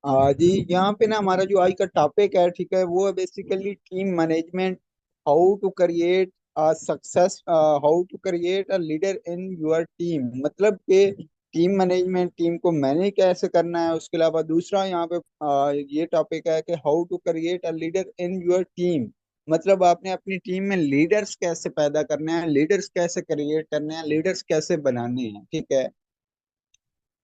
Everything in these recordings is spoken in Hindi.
जी, यहाँ पे ना हमारा जो आज का टॉपिक है, ठीक है, वो है basically team management. How to create success, how to create a leader in your team. मतलब कि टीम मैनेजमेंट, टीम को मैनेज कैसे करना है। उसके अलावा दूसरा यहाँ पे ये टॉपिक है कि how to create a leader in your team. मतलब आपने अपनी टीम में लीडर्स कैसे पैदा करने हैं, लीडर्स कैसे क्रिएट करने हैं, लीडर्स कैसे बनाने हैं, ठीक है।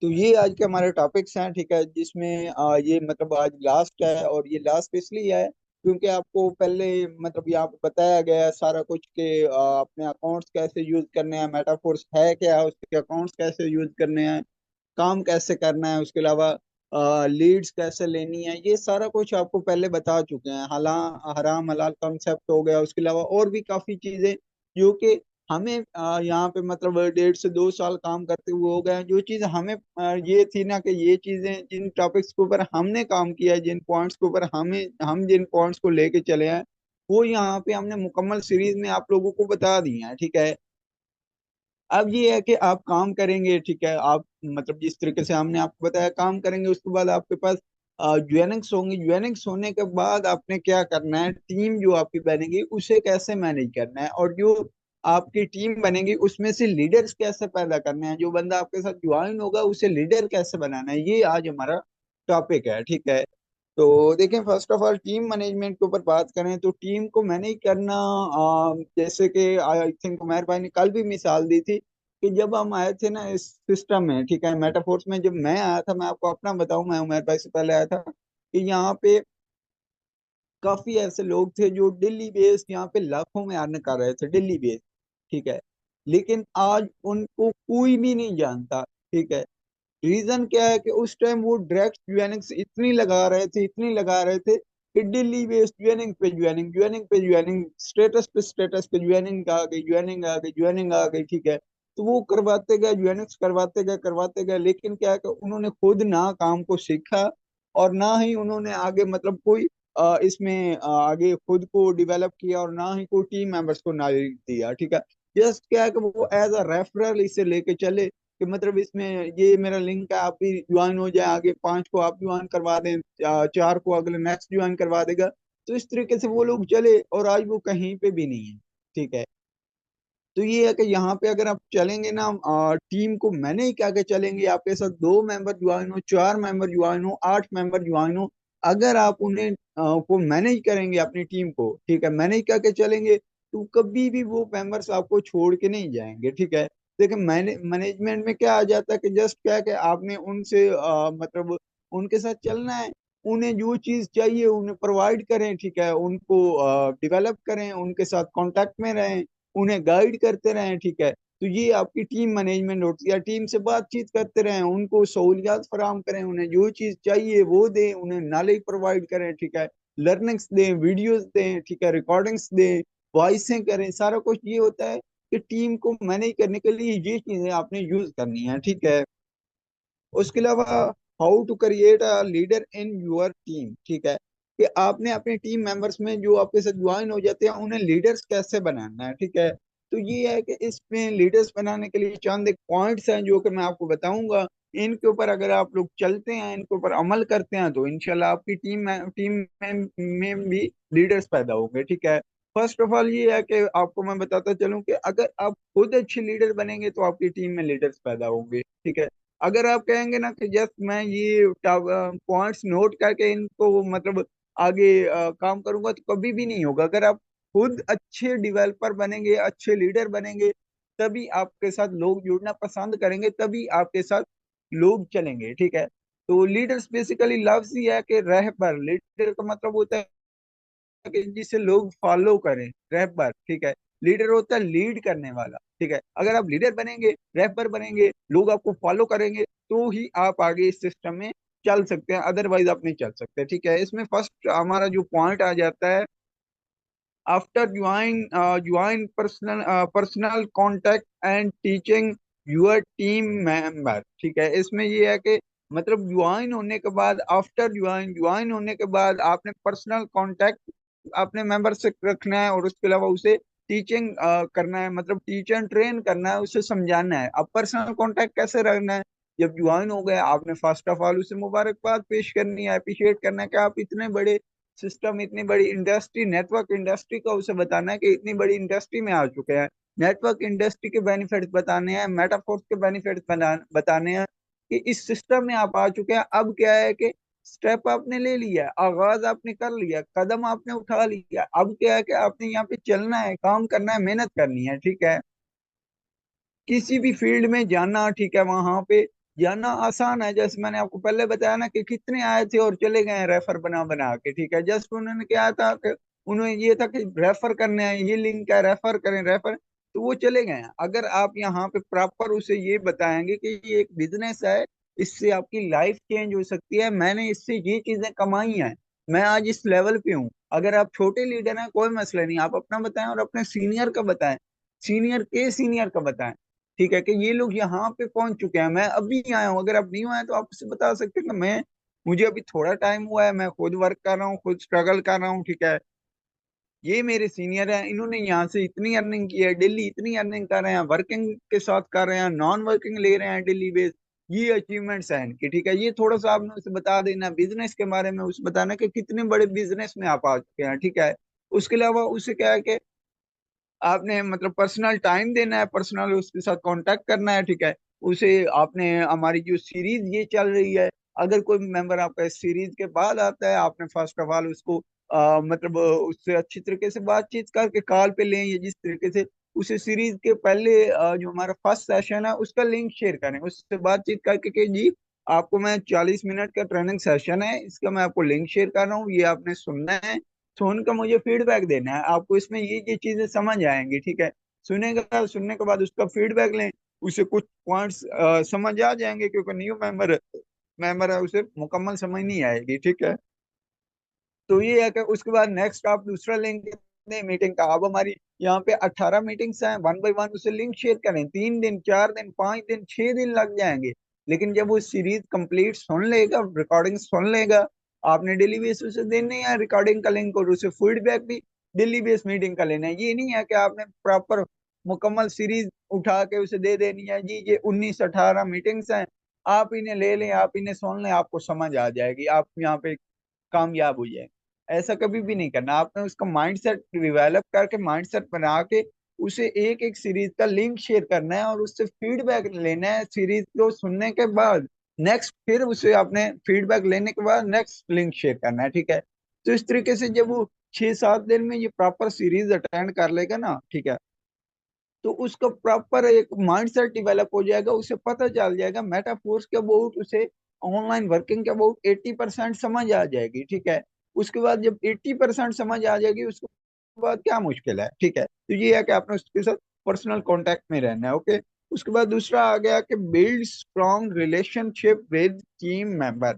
तो ये आज के हमारे टॉपिक्स हैं, ठीक है, जिसमें ये मतलब आज लास्ट है, और ये लास्ट इसलिए है क्योंकि आपको पहले मतलब यहाँ पे बताया गया है सारा कुछ कि अपने अकाउंट्स कैसे यूज करने हैं, मेटाफोर्स है क्या, उसके अकाउंट्स कैसे यूज करने हैं, काम कैसे करना है, उसके अलावा लीड्स कैसे लेनी है, ये सारा कुछ आपको पहले बता चुके हैं। हाला हराम हलाल कॉन्सेप्ट हो गया, उसके अलावा और भी काफी चीजें जो कि हमें यहाँ पे मतलब 1.5 से 2 साल काम करते हुए हो गए हैं। जो चीज हमें ये थी ना कि ये चीजें जिन टॉपिक्स के ऊपर हमने काम किया है, जिन पॉइंट्स के ऊपर हम जिन पॉइंट्स को लेके चले हैं, वो यहाँ पे हमने मुकम्मल सीरीज में आप लोगों को बता दी है, ठीक है। अब ये है कि आप काम करेंगे, ठीक है, आप मतलब जिस तरीके से हमने आपको बताया काम करेंगे, उसके बाद आपके पास ज्वाइनिंग्स होंगी। ज्वाइनिंग्स होने के बाद आपने क्या करना है, टीम जो आपकी बनेगी उसे कैसे मैनेज करना है, और जो आपकी टीम बनेगी उसमें से लीडर्स कैसे पैदा करने हैं, जो बंदा आपके साथ ज्वाइन होगा उसे लीडर कैसे बनाना है, ये आज हमारा टॉपिक है, ठीक है। तो देखें, first of all team management के ऊपर बात करें तो टीम को मैनेज करना, जैसे कि आई थिंक उमर भाई ने कल भी मिसाल दी थी कि जब हम आए थे ना इस सिस्टम में, ठीक है, मेटाफोर्स में जब मैं आया था, मैं आपको अपना बताऊं, मैं उमर भाई से पहले आया था कि यहाँ पे काफी ऐसे लोग थे जो दिल्ली बेस्ड यहाँ पे लाखों में अर्न कर रहे थे, दिल्ली बेस्ड, ठीक है। लेकिन आज उनको कोई भी नहीं जानता, ठीक है। रीजन क्या है कि उस टाइम वो डायरेक्ट ज्वाइनिंग इतनी लगा रहे थे, इतनी लगा रहे थे कि दिल्ली बेस्ड ज्वाइनिंग पे ज्वाइनिंग, ज्वाइनिंग पे ज्वाइनिंग, स्टेटस पे ज्वाइनिंग आ गई, ज्वाइनिंग आ गई, ज्वाइनिंग आ गई, ठीक है। तो वो करवाते गए, ज्वाइनिंग्स करवाते गए, करवाते गए, लेकिन क्या है कि उन्होंने खुद ना काम को सीखा, और ना ही उन्होंने आगे मतलब कोई इसमें आगे खुद को डेवलप किया, और ना ही कोई टीम मेंबर्स को नॉलेज दिया, ठीक है। जस्ट क्या है कि वो एज अ रेफरल इसे लेके चले कि मतलब इसमें ये मेरा लिंक है, आप भी ज्वाइन हो जाए, आगे 5 को आप ज्वाइन करवा दें, 4 को अगले नेक्स्ट ज्वाइन करवा देगा। तो इस तरीके से वो लोग चले, और आज वो कहीं पे भी नहीं है, ठीक है। तो ये है कि यहाँ पे अगर आप चलेंगे ना टीम को मैनेज करके चलेंगे, आपके साथ 2 मेंबर ज्वाइन हो, 4 मेंबर ज्वाइन हो, 8 मेंबर ज्वाइन हो, अगर आप उन्हें को मैनेज करेंगे अपनी टीम को, ठीक है, मैनेज करके चलेंगे, तो कभी भी वो मेंबर्स आपको छोड़ के नहीं जाएंगे, ठीक है। देखिए, मैनेजमेंट में क्या आ जाता है कि जस्ट क्या है कि आपने उनसे मतलब उनके साथ चलना है, उन्हें जो चीज चाहिए उन्हें प्रोवाइड करें, ठीक है, उनको डेवलप करें, उनके साथ कांटेक्ट में रहें, उन्हें गाइड करते रहें, ठीक है। तो ये आपकी टीम मैनेजमेंट होती है। टीम से बातचीत करते रहें, उनको सहूलियात फराहम करें, उन्हें जो चीज चाहिए वो दें, उन्हें नॉलेज प्रोवाइड करें, ठीक है, लर्निंग्स दें, वीडियोस दें, ठीक है, रिकॉर्डिंग्स दें, वॉइसें करें, सारा कुछ ये होता है कि टीम को मैनेज करने के लिए ये चीजें आपने यूज करनी है, ठीक है। उसके अलावा how to create a leader in your team, ठीक है, कि आपने अपने टीम मेंबर्स में जो आपके साथ ज्वाइन हो जाते हैं उन्हें लीडर्स कैसे बनाना है, ठीक है। तो ये है कि इसमें लीडर्स बनाने के लिए चंद एक पॉइंट्स हैं जो कि मैं आपको बताऊंगा। इनके ऊपर अगर आप लोग चलते हैं, इनके ऊपर अमल करते हैं, तो इंशाल्लाह आपकी टीम में भी लीडर्स पैदा होंगे, ठीक है। फर्स्ट ऑफ ऑल ये है कि आपको मैं बताता चलूं कि अगर आप खुद अच्छे लीडर बनेंगे तो आपकी टीम में लीडर्स पैदा होंगे, ठीक है। अगर आप कहेंगे ना कि जस्ट मैं ये पॉइंट्स नोट करके इनको मतलब आगे काम करूंगा, तो कभी भी नहीं होगा। अगर आप खुद अच्छे डेवलपर बनेंगे, अच्छे लीडर बनेंगे, तभी आपके साथ लोग जुड़ना पसंद करेंगे, तभी आपके साथ लोग चलेंगे, ठीक है। तो लीडर्स बेसिकली लफ्ज ही है कि रहबर, लीडर का मतलब होता है कि जिसे लोग फॉलो करें, रहबर, ठीक है। लीडर होता है लीड करने वाला, ठीक है। अगर आप लीडर बनेंगे, रहबर बनेंगे, लोग आपको फॉलो करेंगे, तो ही आप आगे इस सिस्टम में चल सकते हैं, अदरवाइज आप नहीं चल सकते, ठीक है। इसमें फर्स्ट हमारा जो पॉइंट आ जाता है, after join personal contact and teaching your team member, ठीक है। इसमें ये है कि मतलब ज्वाइन होने के बाद, आफ्टर ज्वाइन होने के बाद आपने पर्सनल कांटेक्ट अपने मेंबर से रखना है, और उसके अलावा उसे टीचिंग करना है, मतलब टीच एंड ट्रेन करना है, उसे समझाना है। अब पर्सनल कांटेक्ट कैसे रखना है, जब ज्वाइन हो गए, आपने फर्स्ट ऑफ ऑल उसे मुबारकबाद पेश करनी है, अप्रिशिएट करना है कि आप इतने बड़े सिस्टम, इतनी बड़ी इंडस्ट्री, नेटवर्क इंडस्ट्री का उसे बताना है कि इतनी बड़ी इंडस्ट्री में आ चुके हैं, नेटवर्क इंडस्ट्री के बेनिफिट्स बताने हैं, मेटाफोर्स के बेनिफिट्स बताने हैं कि इस सिस्टम में आप आ चुके हैं। अब क्या है कि स्टेप आपने ले लिया, आगाज आपने कर लिया, कदम आपने उठा लिया, अब क्या है कि आपने यहाँ पे चलना है, काम करना है, मेहनत करनी है, ठीक है। किसी भी फील्ड में जाना, ठीक है, वहां पे जाना आसान है। जैसे मैंने आपको पहले बताया ना कि कितने आए थे और चले गए रेफर बना बना के, ठीक है। जस्ट उन्होंने क्या था कि उन्हें ये था कि रेफर करने हैं, ये लिंक है, रेफर करें, रेफर, तो वो चले गए हैं। अगर आप यहाँ पे प्रॉपर उसे ये बताएंगे कि ये एक बिजनेस है, इससे आपकी लाइफ चेंज हो सकती है, मैंने इससे ये चीजें कमाई हैं, मैं आज इस लेवल पे हूँ। अगर आप छोटे लीडर हैं, कोई मसला नहीं, आप अपना बताएं और अपने सीनियर का बताएं, सीनियर के सीनियर का बताएं, ठीक है, कि ये लोग यहाँ पे पहुंच चुके हैं, मैं अभी आया हूँ। अगर आप नहीं आए तो आप उससे बता सकते हैं कि मैं, मुझे अभी थोड़ा टाइम हुआ है, मैं खुद वर्क कर रहा हूँ, खुद स्ट्रगल कर रहा हूँ, ठीक है। ये मेरे सीनियर हैं, इन्होंने यहाँ से इतनी अर्निंग की है, डेली इतनी अर्निंग कर रहे हैं, वर्किंग के साथ कर रहे हैं, नॉन वर्किंग ले रहे हैं डेली बेस, ये अचीवमेंट्स हैं इनकी, ठीक है। ये थोड़ा सा आपने उसे बता देना, बिजनेस के बारे में उसे बताना कि कितने बड़े बिजनेस में आप आ चुके हैं, ठीक है। उसके अलावा उसे क्या है कि आपने मतलब पर्सनल टाइम देना है, पर्सनल उसके साथ कांटेक्ट करना है, ठीक है। उसे आपने, हमारी जो सीरीज ये चल रही है, अगर कोई मेंबर आपका इस सीरीज के बाद आता है, आपने फर्स्ट ऑफ ऑल उसको मतलब उससे अच्छी तरीके से बातचीत करके कॉल पे लें, या जिस तरीके से उसे सीरीज के पहले जो हमारा फर्स्ट सेशन है उसका लिंक शेयर करें, उससे बातचीत करके कि जी आपको मैं 40 मिनट का ट्रेनिंग सेशन है, इसका मैं आपको लिंक शेयर कर रहा हूँ, ये आपने सुनना है, सुन का मुझे फीडबैक देना है, आपको इसमें ये चीजें समझ आएंगी, ठीक है। सुनेगा, सुनने के बाद उसका फीडबैक लें, उसे कुछ पॉइंट्स समझ आ जाएंगे, क्योंकि न्यू मेंबर मेंबर है, उसे मुकम्मल समझ नहीं आएगी, ठीक है। तो ये है कि उसके बाद नेक्स्ट आप दूसरा लिंक दें मीटिंग का। अब हमारी यहाँ पे 18 मीटिंग्स हैं, वन बाई वन उसे लिंक शेयर करें, 3 दिन, 4 दिन, 5 दिन, 6 दिन लग जाएंगे, लेकिन जब वो सीरीज कंप्लीट सुन लेगा, रिकॉर्डिंग सुन लेगा, आपने डेली बेस उसे देने है रिकॉर्डिंग का लिंक, और उसे फीडबैक भी डेली बेस मीटिंग का लेना है। ये नहीं है कि आपने प्रॉपर मुकम्मल सीरीज उठा के उसे दे देनी है, जी ये 19-18 मीटिंग्स हैं, आप इन्हें ले लें, आप इन्हें सुन लें, आपको समझ आ जाएगी, आप यहाँ पे कामयाब हो जाए। ऐसा कभी भी नहीं करना, आपने उसका माइंडसेट डेवलप करके, माइंडसेट बना के उसे एक एक सीरीज का लिंक शेयर करना है, और उससे फीडबैक लेना है सीरीज को सुनने के बाद। नेक्स्ट फिर उसे आपने फीडबैक लेने के बाद नेक्स्ट लिंक शेयर करना है, ठीक है। तो इस तरीके से जब वो 6-7 दिन में ये प्रॉपर सीरीज अटेंड कर लेगा ना, ठीक है, तो उसका प्रॉपर एक माइंडसेट डेवलप हो जाएगा, उसे पता चल जाएगा मेटाफोर्स के अबाउट, उसे ऑनलाइन वर्किंग के अबाउट 80% समझ आ जाएगी, ठीक है। उसके बाद जब 80% समझ आ जाएगी, उसके बाद क्या मुश्किल है, ठीक है। तो ये है कि आपने उसके साथ पर्सनल कांटेक्ट में रहना है, ओके। उसके बाद दूसरा आ गया कि build strong relationship with team member.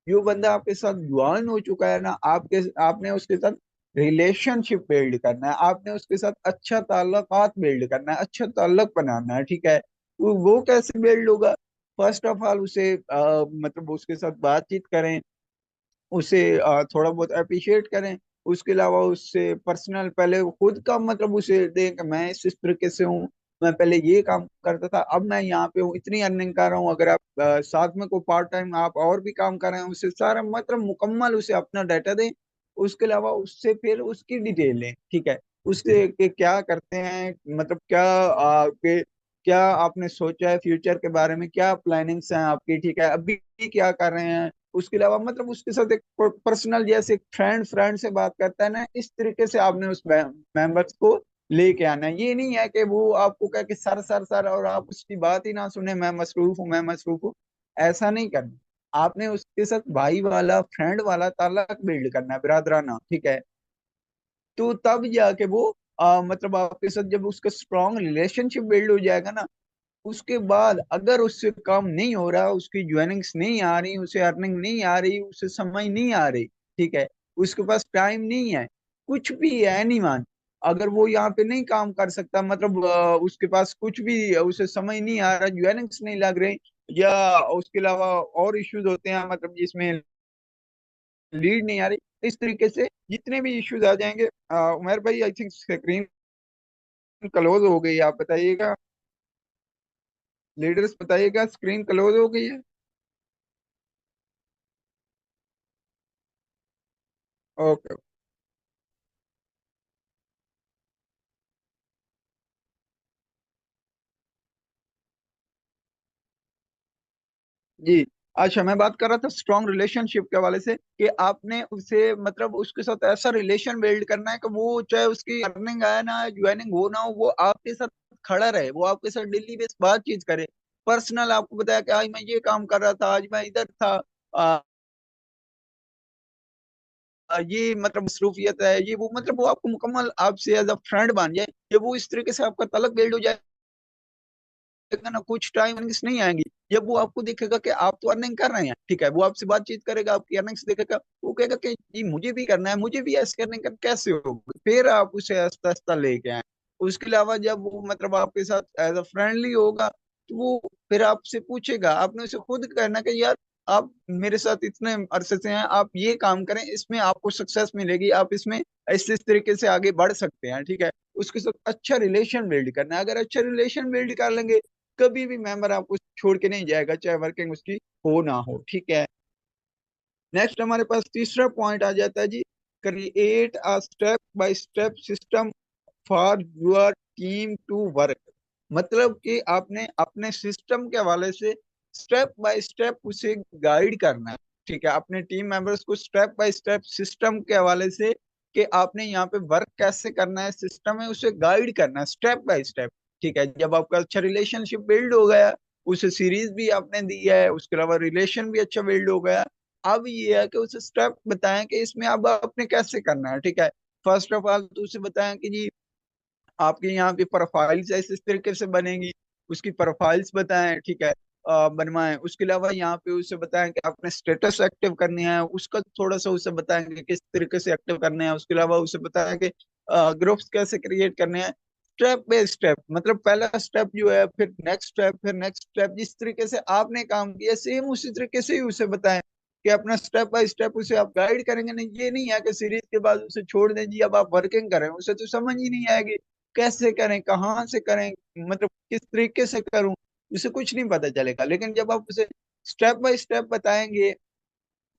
जो बंदा आपके साथ ज्वाइन हो चुका है ना, आपके आपने उसके साथ रिलेशनशिप बिल्ड करना है, आपने उसके साथ अच्छा ताल्लुकात बिल्ड करना है, अच्छा ताल्लुक बनाना है, ठीक है। वो कैसे बिल्ड होगा? फर्स्ट ऑफ ऑल उसे मतलब उसके साथ बातचीत करें, उसे थोड़ा बहुत अप्रिशिएट करें। उसके अलावा उससे पर्सनल पहले खुद का मतलब उसे दें कि मैं इस तरीके से हूँ, मैं पहले ये काम करता था, अब मैं यहाँ पे हूँ, इतनी अर्निंग कर रहा हूँ। अगर आप साथ में को पार्ट टाइम आप और भी काम कर रहे हैं, उससे सारा मतलब मुकम्मल उसे अपना डाटा दें। उसके अलावा उससे फिर उसकी डिटेल लें, ठीक है। उससे के क्या करते हैं, मतलब क्या क्या आपने सोचा है फ्यूचर के बारे में, क्या प्लानिंग्स हैं आपकी, ठीक है, अभी क्या कर रहे हैं। उसके अलावा मतलब उसके साथ एक पर्सनल, जैसे फ्रेंड फ्रेंड से बात करता है ना, इस तरीके से आपने उस मेंबर्स को लेके आना है। ये नहीं है कि वो आपको कहे कि सर सर सर और आप उसकी बात ही ना सुने, मैं मसरूफ हूँ, मैं मसरूफ हूँ, ऐसा नहीं करना। आपने उसके साथ भाई वाला, फ्रेंड वाला ताल्लुक बिल्ड करना है, बिरादराना, ठीक है। तो तब जाके वो मतलब आपके साथ जब उसका स्ट्रॉन्ग रिलेशनशिप बिल्ड हो जाएगा ना, उसके बाद अगर उससे काम नहीं हो रहा, उसकी ज्वाइनिंग्स नहीं आ रही, उसे अर्निंग नहीं आ रही, उसे समझ नहीं आ रही, ठीक है, उसके पास टाइम नहीं है, कुछ भी है, नहीं मान, अगर वो यहाँ पे नहीं काम कर सकता, मतलब उसके पास कुछ भी उसे समझ नहीं आ रहा, ज्वाइनिंग्स नहीं लग रही, या उसके अलावा और इश्यूज होते हैं, मतलब जिसमें लीड नहीं आ रही, इस तरीके से जितने भी इश्यूज आ जाएंगे। उमर भाई आई थिंक स्क्रीन क्लोज हो गई, आप बताइएगा। लीडर्स बताइएगा, स्क्रीन क्लोज हो गई है? ओके। जी। अच्छा, मैं बात कर रहा था स्ट्रॉन्ग रिलेशनशिप के हवाले से, कि आपने उसे मतलब उसके साथ ऐसा रिलेशन बिल्ड करना है कि वो चाहे उसकी अर्निंग आए ना ज्वाइनिंग हो ना हो, वो आपके साथ खड़ा रहे, वो आपके साथ डेली बेस बातचीत करे। पर्सनल आपको बताया कि आज मैं ये काम कर रहा था, आज मैं इधर था, ये मतलब मसरूफियत है, ये वो, मतलब वो आपको मुकम्मल आपसे एज अ फ्रेंड बन जाए, ये वो इस तरीके से आपका तलक बिल्ड हो जाए ना, कुछ टाइम अर्निंग्स नहीं आएंगी। जब वो आपको देखेगा कि आप तो अर्निंग कर रहे हैं, ठीक है, वो आपसे बातचीत करेगा, आपकी अर्निंग्स देखेगा, वो कहेगा कि जी मुझे भी करना है, मुझे भी ऐसे करने का, कैसे होगा, फिर आप उसे आस्ता आस्ता लेके आए। उसके अलावा जब वो मतलब आपके साथ एज अ फ्रेंडली होगा, तो वो फिर आपसे पूछेगा, आपने उसे खुद कहना कि यार आप मेरे साथ इतने अरसे से हैं, आप ये काम करें, इसमें आपको सक्सेस मिलेगी, आप इसमें इस तरीके से आगे बढ़ सकते हैं, ठीक है। उसके साथ अच्छा रिलेशन बिल्ड करना है। अगर अच्छा रिलेशन बिल्ड कर लेंगे, कभी भी मेंबर आपको छोड़ के नहीं जाएगा, चाहे वर्किंग उसकी हो ना हो, ठीक है। नेक्स्ट हमारे पास तीसरा पॉइंट आ जाता है जी, create a step by step system for your team to work. मतलब कि आपने अपने सिस्टम के हवाले से स्टेप बाय स्टेप उसे गाइड करना है, ठीक है, अपने टीम मेंबर्स को स्टेप बाय स्टेप सिस्टम के हवाले से, कि आपने यहाँ पे वर्क कैसे करना है, सिस्टम है उसे गाइड करना है स्टेप बाय स्टेप, ठीक है। जब आपका अच्छा रिलेशनशिप बिल्ड हो गया, उसे सीरीज भी आपने दी है, उसके अलावा रिलेशन भी अच्छा बिल्ड हो गया, अब ये है कि उसे स्टेप बताएं कि इसमें अब आपने कैसे करना है, ठीक है। फर्स्ट ऑफ ऑल तो उसे बताएं कि जी आपके यहाँ पे प्रोफाइल्स इस तरीके से बनेगी, उसकी प्रोफाइल्स बताएं, ठीक है, बनवाएं। उसके अलावा यहाँ पे उसे बताएं कि आपने स्टेटस एक्टिव करनी है, उसका थोड़ा सा उसे बताएं कि किस तरीके से एक्टिव करने हैं। उसके अलावा उसे बताएं कि ग्रुप्स कैसे क्रिएट करने हैं, स्टेप बाय स्टेप। मतलब पहला स्टेप जो है, फिर नेक्स्ट स्टेप, फिर नेक्स्ट स्टेप, जिस तरीके से आपने काम किया सेम उसी तरीके से ही उसे बताएं, कि अपना स्टेप बाय स्टेप उसे आप गाइड करेंगे। नहीं, ये नहीं है कि सीरीज के बाद उसे छोड़ दें जी अब आप वर्किंग करें, उसे तो समझ ही नहीं आएगी कैसे करें, कहाँ से करें, मतलब किस तरीके से करूं, उसे कुछ नहीं पता चलेगा। लेकिन जब आप उसे स्टेप बाय स्टेप बताएंगे,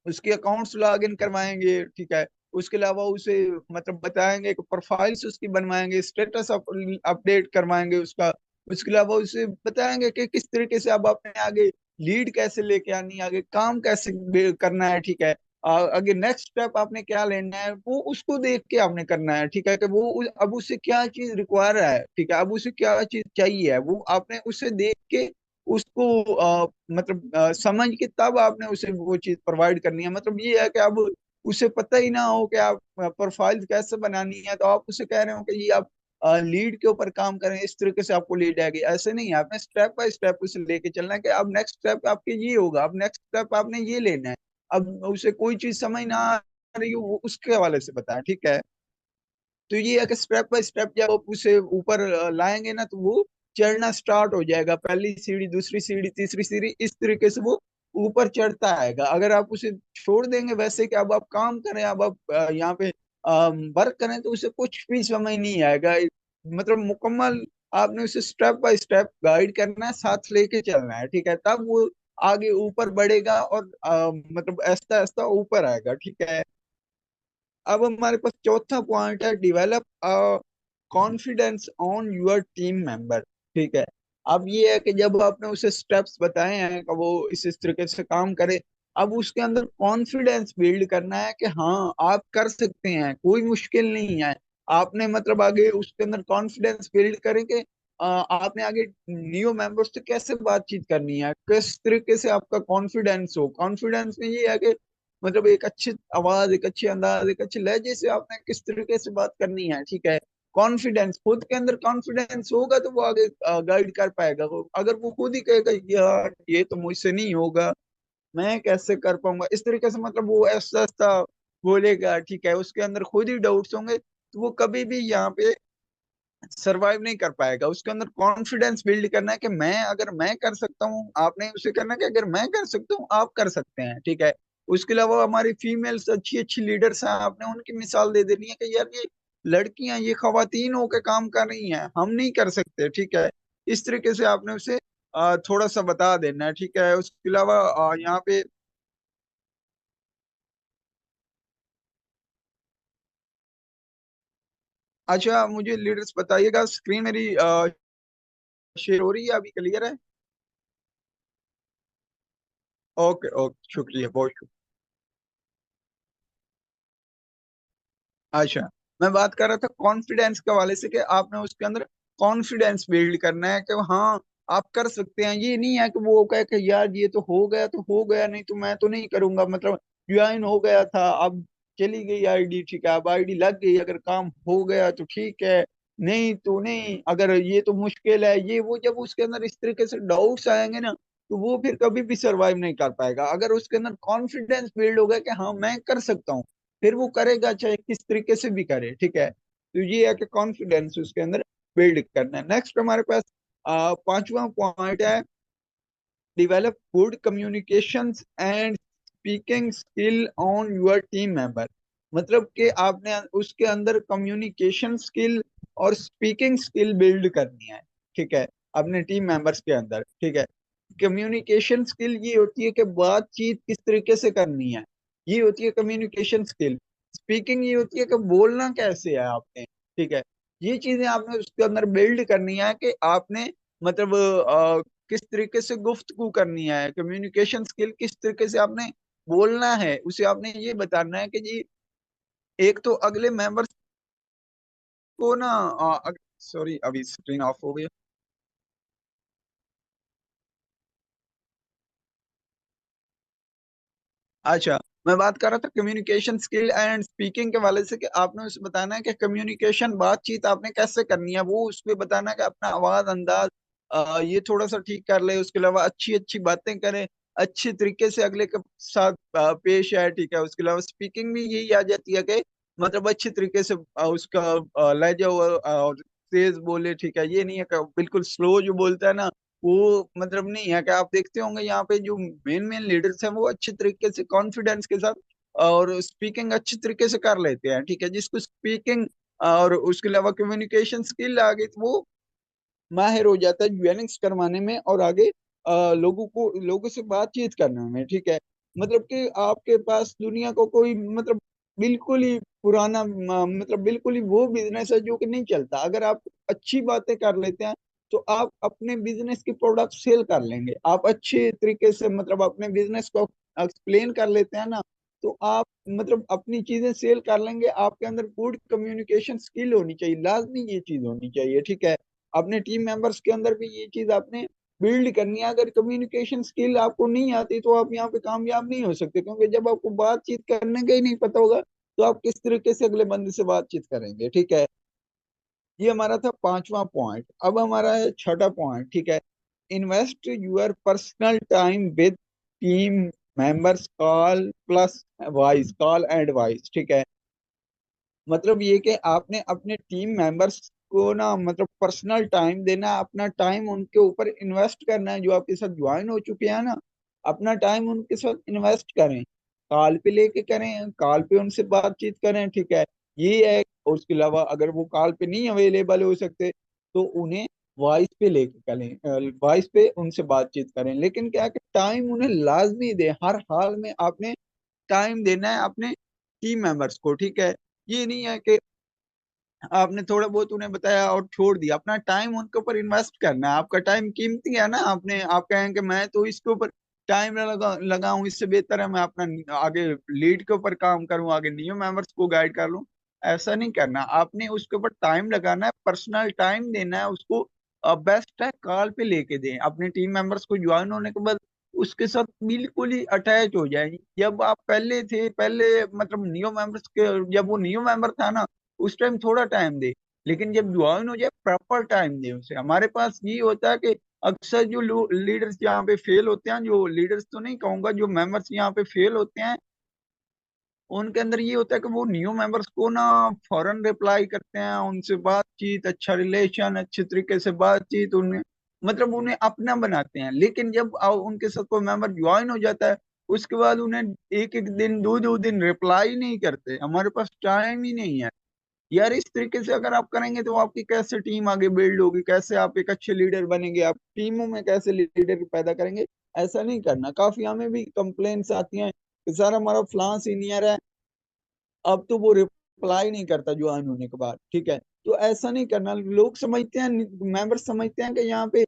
उसके अकाउंट्स लॉग इन करवाएंगे, ठीक है, उसके अलावा उसे मतलब बताएंगे कि प्रोफाइल्स उसकी बनवाएंगे, स्टेटस अपडेट करवाएंगे उसका। उसके अलावा उसे बताएंगे कि किस तरीके से अब आपने आगे लीड कैसे लेके आनी है, आगे काम कैसे करना है, ठीक है। आगे नेक्स्ट स्टेप आपने क्या लेना है, वो उसको देख के आपने करना है, ठीक है, कि वो अब उसे क्या चीज रिक्वायर है, ठीक है, अब उसे क्या चीज चाहिए है, वो आपने उसे देख के उसको मतलब समझ के तब आपने उसे वो चीज प्रोवाइड करनी है। मतलब ये है कि अब उसे पता ही ना हो कि आप प्रोफाइल कैसे बनानी है, तो आप उसे कह रहे हो कि ये आप लीड के ऊपर काम करें, इस तरीके से आपको लीड आएगी, ऐसे नहीं है। आपने स्टेप बाय स्टेप उसे लेके चलना है, कि अब नेक्स्ट स्टेप आपके ये होगा, अब नेक्स्ट स्टेप आपने ये लेना है। अब उसे कोई चीज समझ ना आ रही हो, वो उसके हवाले से बताएं, ठीक है। तो ये है कि स्टेप बाय स्टेप जब आप उसे ऊपर लाएंगे ना, तो वो चढ़ना स्टार्ट हो जाएगा, पहली सीढ़ी, दूसरी सीढ़ी, तीसरी सीढ़ी, इस तरीके से वो ऊपर चढ़ता आएगा। अगर आप उसे छोड़ देंगे वैसे कि अब आप काम करें, अब आप यहाँ पे वर्क करें, तो उसे कुछ भी समझ नहीं आएगा। मतलब मुकम्मल आपने उसे स्टेप बाय स्टेप गाइड करना है, साथ लेके चलना है, ठीक है, तब वो आगे ऊपर बढ़ेगा और मतलब ऐसा ऐसा ऊपर आएगा, ठीक है। अब हमारे पास चौथा पॉइंट है, develop confidence on your team member, ठीक है। अब ये है कि जब आपने उसे स्टेप्स बताए हैं कि वो इस तरीके से काम करे, अब उसके अंदर कॉन्फिडेंस बिल्ड करना है कि हाँ आप कर सकते हैं, कोई मुश्किल नहीं है। आपने मतलब आगे उसके अंदर कॉन्फिडेंस बिल्ड करेंगे, आपने आगे न्यू मेंबर्स से कैसे बातचीत करनी है, किस तरीके से आपका कॉन्फिडेंस हो। कॉन्फिडेंस में ये है कि मतलब एक अच्छी आवाज, एक अच्छी अंदाज, एक अच्छे लहजे से आपने किस तरीके से बात करनी है, ठीक है। कॉन्फिडेंस, खुद के अंदर कॉन्फिडेंस होगा तो वो आगे गाइड कर पाएगा। अगर वो खुद ही कहेगा यार ये तो मुझसे नहीं होगा, मैं कैसे कर पाऊंगा, इस तरीके से मतलब वो ऐसा ऐसा बोलेगा, ठीक है, उसके अंदर खुद ही डाउट्स होंगे, तो वो कभी भी यहाँ पे सरवाइव नहीं कर पाएगा। उसके अंदर कॉन्फिडेंस बिल्ड करना है कि मैं, अगर मैं कर सकता हूँ, आपने उसे करना है कि अगर मैं कर सकता हूँ आप कर सकते हैं, ठीक है। उसके अलावा हमारी फीमेल्स अच्छी अच्छी लीडर्स हैं, आपने उनकी मिसाल दे देनी है कि यार ये लड़कियां, ये खवातीन होकर काम कर रही हैं, हम नहीं कर सकते, ठीक है। इस तरीके से आपने उसे थोड़ा सा बता देना, ठीक है। उसके अलावा यहाँ पे अच्छा मुझे लीडर्स बताइएगा, स्क्रीन मेरी शेयर हो रही है अभी, क्लियर है? ओके ओके, शुक्रिया, बहुत शुक्रिया। अच्छा, मैं बात कर रहा था कॉन्फिडेंस के हवाले से कि आपने उसके अंदर कॉन्फिडेंस बिल्ड करना है कि हाँ आप कर सकते हैं। ये नहीं है कि वो कहे कि यार ये तो हो गया, नहीं तो मैं तो नहीं करूंगा। मतलब ज्वाइन हो गया था, अब चली गई आईडी, ठीक है, अब आईडी लग गई, अगर काम हो गया तो ठीक है, नहीं तो नहीं। अगर ये तो मुश्किल है ये वो, जब उसके अंदर इस तरीके से डाउट्स आएंगे ना, तो वो फिर कभी भी सरवाइव नहीं कर पाएगा। अगर उसके अंदर कॉन्फिडेंस बिल्ड होगा कि हाँ मैं कर सकता हूँ, फिर वो करेगा, चाहे किस तरीके से भी करे, ठीक है। तो ये है कि कॉन्फिडेंस उसके अंदर बिल्ड करना है। नेक्स्ट हमारे पास पांचवा पॉइंट है, develop good communications and speaking skill on your team member। मतलब कि आपने उसके अंदर कम्युनिकेशन स्किल और स्पीकिंग स्किल बिल्ड करनी है, ठीक है, अपने टीम मेंबर्स के अंदर, ठीक है। कम्युनिकेशन स्किल ये होती है कि बातचीत किस तरीके से करनी है, ये होती है कम्युनिकेशन स्किल। स्पीकिंग ये होती है कि बोलना कैसे है आपने, ठीक है। ये चीजें आपने उसके अंदर बिल्ड करनी है कि आपने मतलब किस तरीके से गुफ्तगू करनी है, कम्युनिकेशन स्किल किस तरीके से आपने बोलना है, उसे आपने ये बताना है कि जी एक तो अगले मेंबर्स को ना, सॉरी अभी स्क्रीन ऑफ हो गई। अच्छा, मैं बात कर रहा था कम्युनिकेशन स्किल एंड स्पीकिंग के वाले से कि आपने उसे बताना है कि कम्युनिकेशन बातचीत आपने कैसे करनी है, वो उसमें बताना है कि अपना आवाज अंदाज ये थोड़ा सा ठीक कर ले। उसके अलावा अच्छी अच्छी बातें करें, अच्छी तरीके से अगले के साथ पेश आए, ठीक है। उसके अलावा स्पीकिंग भी यही आ जाती है कि मतलब अच्छी तरीके से उसका लहजा और तेज बोले, ठीक है। ये नहीं है कि बिल्कुल स्लो जो बोलता है ना, वो मतलब नहीं है कि आप देखते होंगे यहाँ पे जो मेन मेन लीडर्स हैं वो अच्छे तरीके से कॉन्फिडेंस के साथ और स्पीकिंग अच्छी तरीके से कर लेते हैं, ठीक है। जिसको स्पीकिंग और उसके अलावा कम्युनिकेशन स्किल आ गई, तो वो माहिर हो जाता है ज्वेलिंग्स करवाने में और आगे लोगों से बातचीत करने में, ठीक है। मतलब कि आपके पास दुनिया को कोई मतलब बिल्कुल ही पुराना मतलब बिल्कुल ही वो बिजनेस है जो कि नहीं चलता। अगर आप अच्छी बातें कर लेते हैं तो आप अपने बिजनेस की प्रोडक्ट सेल कर लेंगे। आप अच्छे तरीके से मतलब अपने बिजनेस को एक्सप्लेन कर लेते हैं ना, तो आप मतलब अपनी चीजें सेल कर लेंगे। आपके अंदर गुड कम्युनिकेशन स्किल होनी चाहिए, लाजमी ये चीज होनी चाहिए, ठीक है। अपने टीम मेंबर्स के अंदर भी ये चीज आपने बिल्ड करनी है। अगर कम्युनिकेशन स्किल आपको नहीं आती तो आप यहाँ पे कामयाब नहीं हो सकते, क्योंकि जब आपको बातचीत करने का ही नहीं पता होगा तो आप किस तरीके से अगले बंदे से बातचीत करेंगे, ठीक है। ये हमारा था पांचवा पॉइंट। अब हमारा है छठा पॉइंट, ठीक है। Invest your personal time with team members, call plus voice, call and voice, ठीक है। मतलब ये कि आपने अपने टीम मेंबर्स को ना मतलब पर्सनल टाइम देना, अपना टाइम उनके ऊपर इन्वेस्ट करना है। जो आपके साथ ज्वाइन हो चुके हैं ना, अपना टाइम उनके साथ इन्वेस्ट करें, कॉल पे लेके करें, कॉल पे उनसे बातचीत करें, ठीक है। ये है। और उसके अलावा अगर वो कॉल पे नहीं अवेलेबल हो सकते तो उन्हें वॉइस पे लेके करें, वॉइस पे उनसे बातचीत करें। लेकिन क्या है कि टाइम उन्हें लाजमी दे, हर हाल में आपने टाइम देना है अपने टीम मेंबर्स को, ठीक है। ये नहीं है कि आपने थोड़ा बहुत उन्हें बताया और छोड़ दिया। अपना टाइम उनके ऊपर इन्वेस्ट करना है। आपका टाइम कीमती है ना, आपने आप कहें कि मैं तो इसके ऊपर टाइम लगाऊं, इससे बेहतर है मैं अपना आगे लीड के ऊपर काम करूं, आगे न्यू मेंबर्स को गाइड कर लूं। ऐसा नहीं करना, आपने उसके ऊपर टाइम लगाना है, पर्सनल टाइम देना है उसको। बेस्ट है कॉल पे लेके दें अपने टीम मेंबर्स को, ज्वाइन होने के बाद उसके साथ बिल्कुल ही अटैच हो जाए। जब आप पहले थे, पहले मतलब न्यू मेंबर्स के, जब वो न्यू मेंबर था ना, उस टाइम थोड़ा टाइम दे, लेकिन जब ज्वाइन हो जाए प्रॉपर टाइम दे उसे। हमारे पास ये होता है कि अक्सर जो लीडर्स यहाँ पे फेल होते हैं, जो लीडर्स तो नहीं कहूंगा, जो मेंबर्स यहाँ पे फेल होते हैं, उनके अंदर ये होता है कि वो न्यू मेंबर्स को ना फौरन रिप्लाई करते हैं, उनसे बातचीत, अच्छा रिलेशन, अच्छे तरीके से बातचीत, उन्हें मतलब उन्हें अपना बनाते हैं। लेकिन जब उनके साथ कोई मेंबर ज्वाइन हो जाता है, उसके बाद उन्हें एक एक दिन, दो दो दिन रिप्लाई नहीं करते, हमारे पास टाइम ही नहीं है। यार इस तरीके से अगर आप करेंगे तो आपकी कैसे टीम आगे बिल्ड होगी, कैसे आप एक अच्छे लीडर बनेंगे, आप टीमों में कैसे लीडर पैदा करेंगे। ऐसा नहीं करना। काफी हमें भी कंप्लेंट्स आती हैं कि सर हमारा फलां सीनियर है, अब तो वो रिप्लाई नहीं करता ज्वाइन होने के बाद, ठीक है। तो ऐसा नहीं करना। लोग समझते हैं, मेंबर समझते हैं कि यहाँ पे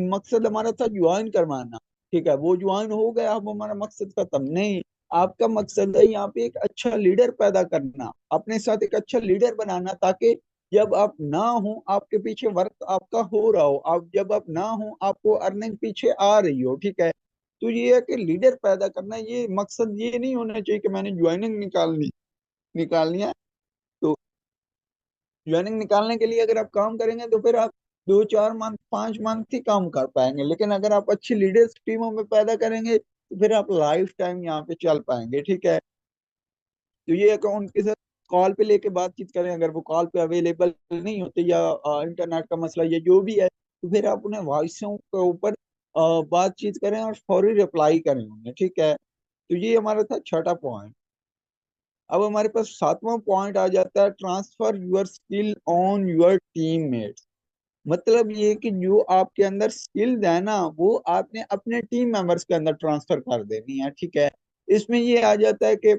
मकसद हमारा था ज्वाइन करवाना, ठीक है, वो ज्वाइन हो गया, अब हमारा मकसद खत्म नहीं। आपका मकसद है यहाँ पे एक अच्छा लीडर पैदा करना, अपने साथ एक अच्छा लीडर बनाना, ताकि जब आप ना हो आपके पीछे वर्क आपका हो रहा हो, आप जब आप ना हो आपको अर्निंग पीछे आ रही हो, ठीक है। तो ये है कि लीडर पैदा करना, ये मकसद ये नहीं होना चाहिए कि मैंने ज्वाइनिंग निकालनी है। तो ज्वाइनिंग निकालने के लिए अगर आप काम करेंगे तो फिर आप 2 4 मंथ 5 मंथ ही काम कर पाएंगे, लेकिन अगर आप अच्छी लीडर्स टीमों में पैदा करेंगे तो फिर आप लाइफ टाइम यहाँ पे चल पाएंगे, ठीक है। तो ये है कि उनके साथ कॉल पे लेके बातचीत करें, अगर वो कॉल पे अवेलेबल नहीं होते या इंटरनेट का मसला या जो भी है, तो फिर आप उन्हें वॉइसों के ऊपर बातचीत करें और फौरी रिप्लाई करें उन्हें, ठीक है। तो ये हमारा था छठा पॉइंट। अब हमारे पास सातवां पॉइंट आ जाता है, transfer your skill on your teammates. मतलब ये कि जो आपके अंदर स्किल्स है ना, वो आपने अपने टीम मेंबर्स के अंदर ट्रांसफर कर देनी है, ठीक है। इसमें ये आ जाता है कि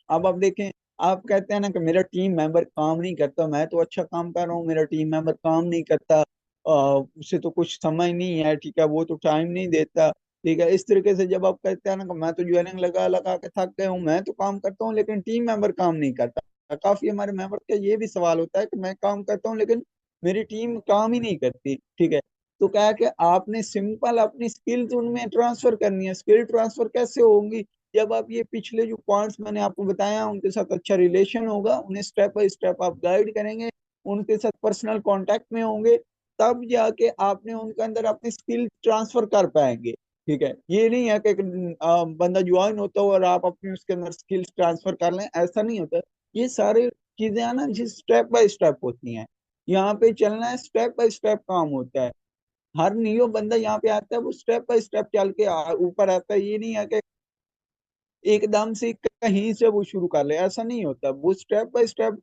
अब आप देखें, आप कहते हैं ना कि मेरा टीम मेंबर काम नहीं करता, मैं तो अच्छा काम कर रहा हूँ, मेरा टीम मेंबर काम नहीं करता, उसे तो कुछ समझ नहीं है, ठीक है, वो तो टाइम नहीं देता, ठीक है। इस तरीके से जब आप कहते हैं ना कि मैं तो ज्वाइनिंग लगा लगा के थक गया हूँ, मैं तो काम करता हूँ लेकिन टीम मेंबर काम नहीं करता। काफी हमारे मेंबर का ये भी सवाल होता है कि मैं काम करता हूँ लेकिन मेरी टीम काम ही नहीं करती, ठीक है। तो क्या है कि आपने सिंपल अपनी स्किल्स उनमें ट्रांसफर करनी है। स्किल ट्रांसफर कैसे होंगी? जब आप ये पिछले जो पॉइंट्स मैंने आपको बताया उनके साथ अच्छा रिलेशन होगा, उन्हें स्टेप बाय स्टेप आप गाइड करेंगे, उनके साथ पर्सनल कांटेक्ट में होंगे, तब जाके आपने उनके अंदर अपनी स्किल ट्रांसफर कर पाएंगे, ठीक है। ये नहीं है कि बंदा ज्वाइन होता हो और आप अपनी उसके अंदर स्किल्स ट्रांसफर कर लें, ऐसा नहीं होता। ये सारी चीजें है ना जिस स्टेप बाय स्टेप होती हैं, यहाँ पे चलना है, स्टेप बाय स्टेप काम होता है। हर न्यू बंदा यहाँ पे आता है वो स्टेप बाय स्टेप चल के ऊपर आता है। ये नहीं है कि एकदम से कहीं से वो शुरू कर ले, ऐसा नहीं होता। वो स्टेप बाय स्टेप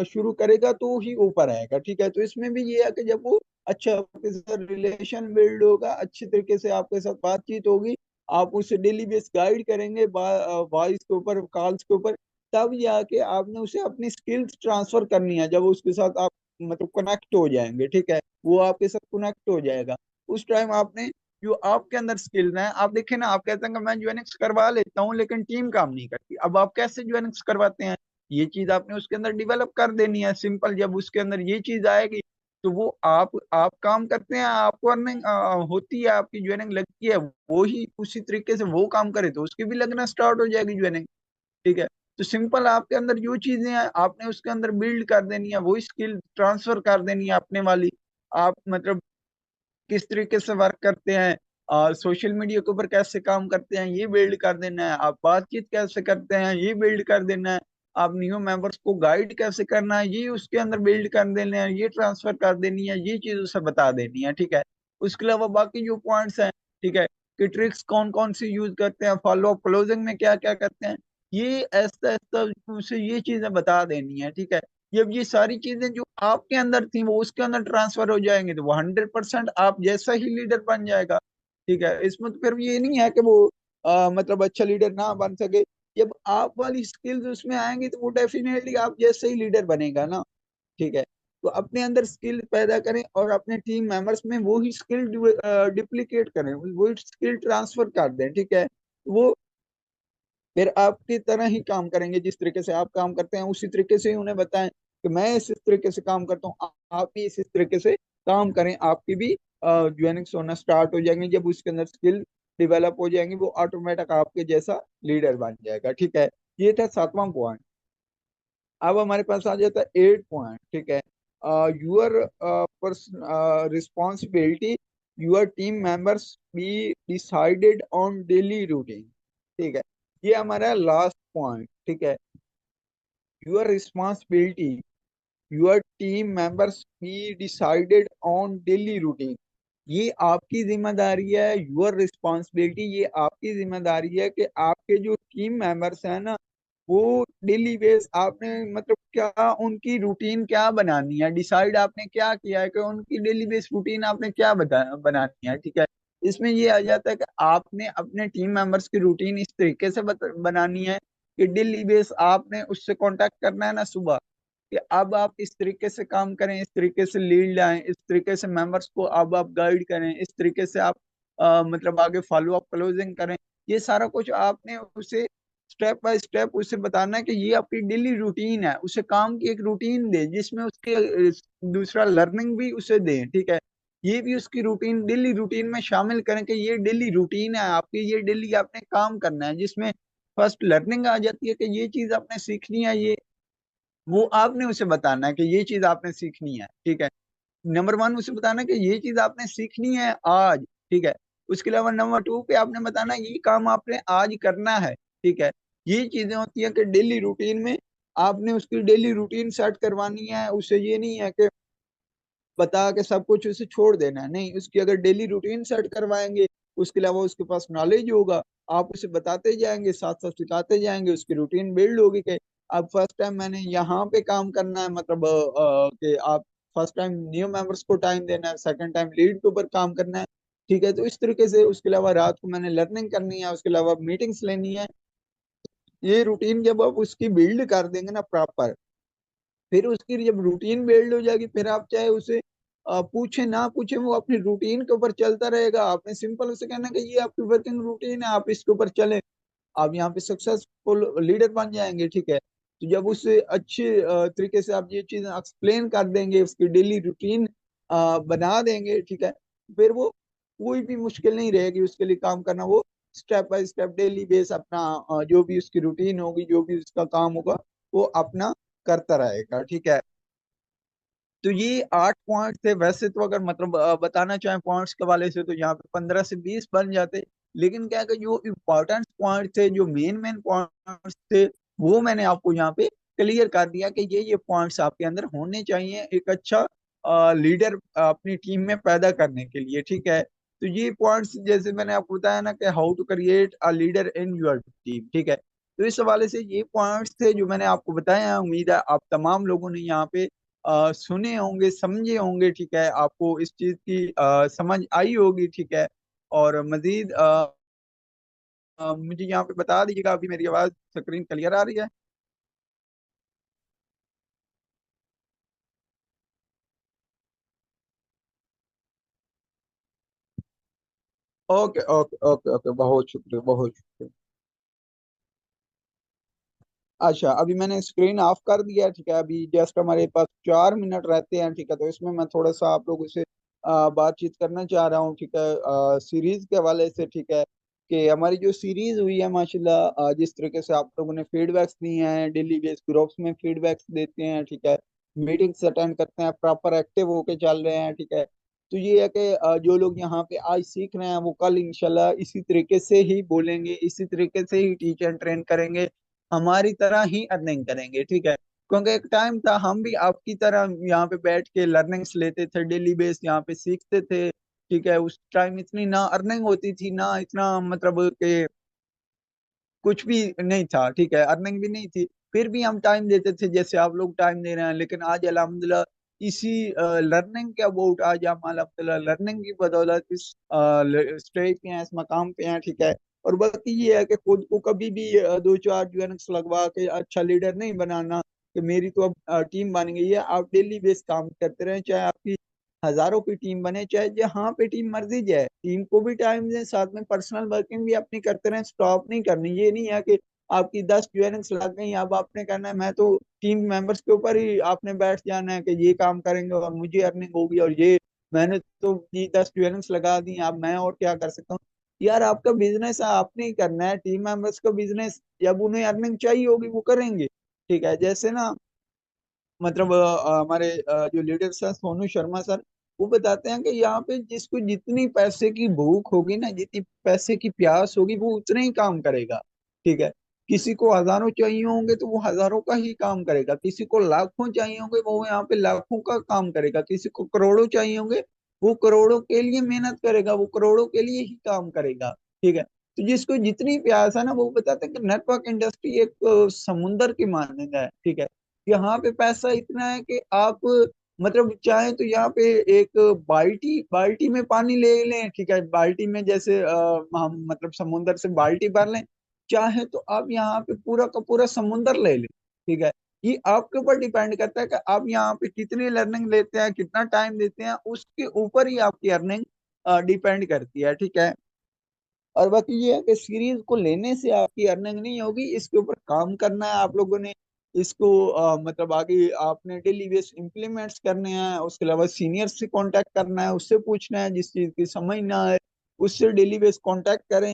शुरू करेगा तो ही ऊपर आएगा, ठीक है। तो इसमें भी ये है कि जब वो अच्छा आपके साथ रिलेशन बिल्ड होगा, अच्छी तरीके से आपके साथ बातचीत होगी, आप उसे डेली बेस गाइड करेंगे वॉइस के ऊपर, कॉल्स के ऊपर, तब जाके आपने उसे अपनी स्किल्स ट्रांसफर करनी है। जब उसके साथ आप मतलब कनेक्ट हो जाएंगे, ठीक है, वो आपके साथ कनेक्ट हो जाएगा, उस टाइम आपने जो आपके अंदर स्किल्स हैं, आप देखें ना, आप कहते हैं कि मैं यूएनएक्स करवा लेता हूँ लेकिन टीम काम नहीं करती। अब आप कैसे यूएनएक्स करवाते हैं? ये चीज आपने उसके अंदर डेवलप कर देनी है, सिंपल। जब उसके अंदर ये चीज आएगी तो वो आप काम करते हैं, आपको अर्निंग होती है, आपकी ज्वाइनिंग लगती है, वो ही उसी तरीके से वो काम करे तो उसकी भी लगना स्टार्ट हो जाएगी ज्वाइनिंग, ठीक है। तो सिंपल आपके अंदर जो चीजें हैं आपने उसके अंदर बिल्ड कर देनी है, वो स्किल ट्रांसफर कर देनी है अपने वाली। आप मतलब किस तरीके से वर्क करते हैं, सोशल मीडिया के ऊपर कैसे काम करते हैं, ये बिल्ड कर देना है। आप बातचीत कैसे करते हैं, ये बिल्ड कर देना है। आप न्यू मेंबर्स को गाइड कैसे करना है, ये उसके अंदर बिल्ड कर देना है, ये ट्रांसफर कर देनी है, ये चीज उसे बता देनी है, ठीक है। उसके अलावा बाकी जो पॉइंट्स हैं, ठीक है, कि ट्रिक्स कौन कौन सी यूज करते हैं, फॉलो अप क्लोजिंग में क्या क्या करते हैं, ये ऐसा ऐसा उसे ये चीजें बता देनी है, ठीक है। जब ये सारी चीजें जो आपके अंदर थी वो उसके अंदर ट्रांसफर हो जाएंगे तो वो 100% आप जैसा ही लीडर बन जाएगा, ठीक है। इसमें तो फिर ये नहीं है कि वो मतलब अच्छा लीडर ना बन सके। जब आप वाली स्किल्स उसमें आएंगी तो वो डेफिनेटली आप जैसे ही लीडर बनेगा ना, ठीक है। तो अपने अंदर स्किल पैदा करें और अपने टीम मेंबर्स में वो ही स्किल डिप्लीकेट करें, वो स्किल ट्रांसफर कर दें, ठीक है। वो फिर आपकी तरह ही काम करेंगे, जिस तरीके से आप काम करते हैं उसी तरीके से ही उन्हें बताएं कि मैं इस तरीके से काम करता हूँ, आप भी इस तरीके से काम करें, आपकी भी ज्वाइनिंग्स होना स्टार्ट हो जाएंगे। जब उसके अंदर स्किल डेवलप हो जाएंगी वो ऑटोमेटिक आपके जैसा लीडर बन जाएगा, ठीक है। ये था सातवां पॉइंट। अब हमारे पास आ जाता है 8 पॉइंट, ठीक है। Your responsibility your team members be decided on daily routine, ठीक है। ये हमारा लास्ट पॉइंट, ठीक है। Your responsibility your team members be decided on daily routine. ये आपकी जिम्मेदारी है, योर रिस्पॉन्सिबिलिटी, ये आपकी जिम्मेदारी है कि आपके जो टीम मेंबर्स हैं ना, वो डेली बेस आपने मतलब क्या उनकी रूटीन क्या बनानी है, डिसाइड आपने क्या किया है कि उनकी डेली बेस रूटीन आपने क्या बनानी है, ठीक है। इसमें ये आ जाता है कि आपने अपने टीम मेंबर्स की रूटीन इस तरीके से बनानी है कि डेली बेस आपने उससे कांटेक्ट करना है ना सुबह, कि अब आप इस तरीके से काम करें, इस तरीके से लीड लाएं, इस तरीके से मेंबर्स को अब आप गाइड करें, इस तरीके से आप मतलब आगे फॉलो अप क्लोजिंग करें। ये सारा कुछ आपने उसे स्टेप बाय स्टेप उसे बताना है कि ये आपकी डेली रूटीन है, उसे काम की एक रूटीन दे जिसमें उसके दूसरा लर्निंग भी उसे दे, ठीक है। ये भी उसकी रूटीन डेली रूटीन में शामिल करें कि ये डेली रूटीन है आपकी, ये डेली आपने काम करना है, जिसमें फर्स्ट लर्निंग आ जाती है कि ये चीज आपने सीखनी है, ये वो आपने उसे बताना है कि ये चीज आपने सीखनी है, ठीक है। नंबर वन उसे बताना है कि ये चीज आपने सीखनी है आज, ठीक है। उसके अलावा नंबर टू पे आपने बताना है ये काम आपने आज करना है, ठीक है। ये चीजें होती हैं कि डेली रूटीन में आपने उसकी डेली रूटीन सेट करवानी है, उसे ये नहीं है कि बता के सब कुछ उसे छोड़ देना है, नहीं, उसकी अगर डेली रूटीन सेट करवाएंगे, उसके अलावा उसके पास नॉलेज होगा, आप उसे बताते जाएंगे, साथ साथ सिखाते जाएंगे, उसकी रूटीन बिल्ड होगी कि अब फर्स्ट टाइम मैंने यहाँ पे काम करना है, मतलब कि आप फर्स्ट टाइम न्यू मेंबर्स को टाइम देना है, सेकंड टाइम लीड के ऊपर काम करना है, ठीक है। तो इस तरीके से उसके अलावा रात को मैंने लर्निंग करनी है, उसके अलावा मीटिंग्स लेनी है। ये रूटीन जब आप उसकी बिल्ड कर देंगे ना प्रॉपर, फिर उसकी जब रूटीन बिल्ड हो जाएगी, फिर आप चाहे उसे पूछे ना पूछे, वो अपनी रूटीन के ऊपर चलता रहेगा। आपने सिंपल उसे कहना कि ये आपकी वर्किंग रूटीन है, आप इसके ऊपर चले, आप यहाँ पे सक्सेसफुल लीडर बन जाएंगे, ठीक है। तो जब उसे अच्छे तरीके से आप ये चीज एक्सप्लेन कर देंगे, उसकी डेली रूटीन बना देंगे, ठीक है, फिर वो कोई भी मुश्किल नहीं रहेगी उसके लिए काम करना। वो step by step daily base अपना जो भी उसकी रूटीन होगी, जो भी उसका काम होगा, वो अपना करता रहेगा, ठीक है। तो ये 8 पॉइंट थे। वैसे तो अगर मतलब बताना चाहें पॉइंट्स के वाले से तो यहाँ पे 15 से 20 बन जाते, लेकिन क्या है कि जो इम्पोर्टेंट पॉइंट थे, जो मेन मेन पॉइंट्स थे, वो मैंने आपको यहाँ पे क्लियर कर दिया कि ये पॉइंट्स आपके अंदर होने चाहिए एक अच्छा लीडर अपनी टीम में पैदा करने के लिए, ठीक है। तो ये पॉइंट्स जैसे मैंने आपको बताया ना कि how to create a leader in your team, ठीक है। तो इस हवाले से ये पॉइंट्स थे जो मैंने आपको बताया। उम्मीद है आप तमाम लोगों ने यहाँ पे सुने होंगे, समझे होंगे, ठीक है, आपको इस चीज की समझ आई होगी, ठीक है। और मजीद मुझे यहाँ पे बता दीजिएगा, अभी मेरी आवाज स्क्रीन क्लियर आ रही है? ओके ओके ओके ओके, बहुत शुक्रिया, बहुत शुक्रिया। अच्छा, अभी मैंने स्क्रीन ऑफ कर दिया है, ठीक है। अभी जस्ट हमारे पास 4 मिनट रहते हैं, ठीक है। तो इसमें मैं थोड़ा सा आप लोगों से बातचीत करना चाह रहा हूँ, ठीक है, सीरीज के हवाले से, ठीक है। कि हमारी जो सीरीज हुई है माशाल्लाह, जिस तरीके से आप लोगों ने फीडबैक्स दिए हैं, डेली बेस ग्रुप्स में फीडबैक्स देते हैं, ठीक है, मीटिंग्स अटेंड करते हैं, प्रॉपर एक्टिव होके चल रहे हैं, ठीक है। तो ये है कि जो लोग यहाँ पे आज सीख रहे हैं वो कल इंशाल्लाह इसी तरीके से ही बोलेंगे, इसी तरीके से ही टीच एंड ट्रेन करेंगे, हमारी तरह ही अर्निंग करेंगे, ठीक है। क्योंकि एक टाइम था हम भी आपकी तरह यहाँ पे बैठ के लर्निंग्स लेते थे, डेली बेस यहाँ पे सीखते थे, ठीक है। उस टाइम इतनी ना अर्निंग होती थी, ना इतना मतलब के कुछ भी नहीं था, ठीक है, अर्निंग भी नहीं थी, फिर भी हम टाइम देते थे जैसे आप लोग टाइम दे रहे हैं। लेकिन आज अल्हम्दुलिल्लाह इसी लर्निंग के अबाउट आज हम अल्हम्दुलिल्लाह लर्निंग की बदौलत इस स्टेज पे हैं, इस मकाम पे हैं, ठीक है। और बाकी ये है कि खुद को कभी भी दो चार यूएनएक्स लगवा के अच्छा लीडर नहीं बनाना कि मेरी तो अब टीम बन गई है। आप डेली बेस काम करते रहें, चाहे आपकी हजारों की टीम बने, चाहे जहाँ पे टीम मर्जी जाए, टीम को भी टाइम दें, साथ में पर्सनल वर्किंग भी अपनी करते रहें, स्टॉप नहीं करनी। ये नहीं है कि आपकी 10 ज्वाइनिंग्स लग गई, अब आपने करना है मैं तो टीम मेंबर्स के ऊपर ही आपने बैठ जाना है कि ये काम करेंगे और मुझे अर्निंग होगी, और ये मैंने तो ये 10 ज्वाइनिंग्स लगा दी, अब मैं और क्या कर सकता हूँ। यार आपका बिजनेस है, आपने ही करना है, टीम मेंबर्स का बिजनेस, जब उन्हें अर्निंग चाहिए होगी वो करेंगे, ठीक है। जैसे ना मतलब हमारे जो leader sir Sonu Sharma sir, वो बताते हैं कि यहाँ पे जिसको जितनी पैसे की भूख होगी ना, जितनी पैसे की प्यास होगी, वो उतने ही काम करेगा, ठीक है। किसी को हजारों चाहिए होंगे तो वो हजारों का ही काम करेगा, किसी को लाखों चाहिए होंगे वो यहाँ पे लाखों का काम करेगा, किसी को करोड़ों चाहिए होंगे वो करोड़ों के लिए मेहनत करेगा, वो करोड़ों के लिए ही काम करेगा, ठीक है। तो जिसको जितनी प्यास है ना, वो बताते हैं कि नेटवर्क इंडस्ट्री एक समुंदर की मानंद है, ठीक है। यहाँ पे पैसा इतना है कि आप मतलब चाहे तो यहाँ पे एक बाल्टी बाल्टी में पानी ले लें, ठीक है, बाल्टी में जैसे हम मतलब समुंदर से बाल्टी भर लें, चाहे तो आप यहाँ पे पूरा का पूरा समुंदर ले लें, ठीक है। ये आपके ऊपर डिपेंड करता है कि आप यहाँ पे कितनी लर्निंग लेते हैं, कितना टाइम देते हैं, उसके ऊपर ही आपकी अर्निंग डिपेंड करती है, ठीक है। और बाकी ये है कि सीरीज को लेने से आपकी अर्निंग नहीं होगी, इसके ऊपर काम करना है आप लोगों ने। इसको मतलब आगे आपने डेली बेस इम्प्लीमेंट्स करने हैं, उसके अलावा सीनियर से कांटेक्ट करना है, उससे पूछना है, जिस चीज की समझ ना आए उससे डेली बेस कांटेक्ट करें।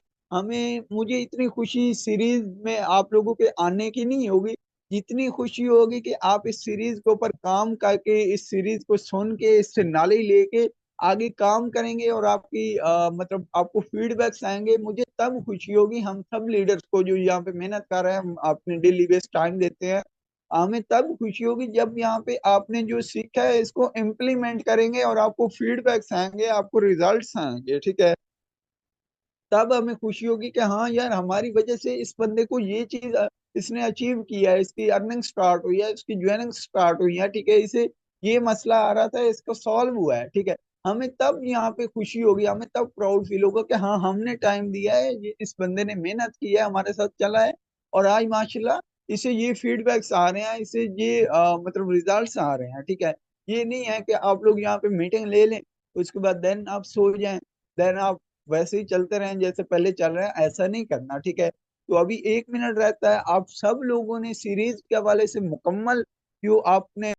मुझे इतनी खुशी सीरीज में आप लोगों के आने की नहीं होगी, जितनी खुशी होगी कि आप इस सीरीज के ऊपर काम करके, इस सीरीज को सुन के, इससे नॉलेज लेके आगे काम करेंगे, और आपकी मतलब आपको फीडबैक्स आएंगे, मुझे तब खुशी होगी। हम सब लीडर्स को जो यहाँ पे मेहनत कर रहे हैं, हम अपने डेली बेस टाइम देते हैं, हमें तब खुशी होगी जब यहाँ पे आपने जो सीखा है इसको इम्प्लीमेंट करेंगे और आपको फीडबैक्स आएंगे, आपको रिजल्ट्स आएंगे, ठीक है। तब हमें खुशी होगी कि हाँ यार, हमारी वजह से इस बंदे को ये चीज इसने अचीव किया है, इसकी अर्निंग स्टार्ट हुई है, इसकी ज्वाइनिंग स्टार्ट हुई है, ठीक है, इसे ये मसला आ रहा था, इसका सॉल्व हुआ है, ठीक है। हमें तब यहाँ पे खुशी होगी, हमें तब प्राउड फील होगा कि हाँ, हमने टाइम दिया है, ये इस बंदे ने मेहनत की है, हमारे साथ चला है, और आज माशाल्लाह इसे ये फीडबैक्स आ रहे हैं, इसे ये मतलब रिजल्ट्स आ रहे हैं, ठीक है। ये नहीं है कि आप लोग यहाँ पे मीटिंग ले लें, उसके बाद देन आप सो जाएं, देन आप वैसे ही चलते रहें जैसे पहले चल रहे हैं, ऐसा नहीं करना, ठीक है। तो अभी 1 मिनट रहता है, आप सब लोगों ने सीरीज के हवाले से मुकम्मल जो आपने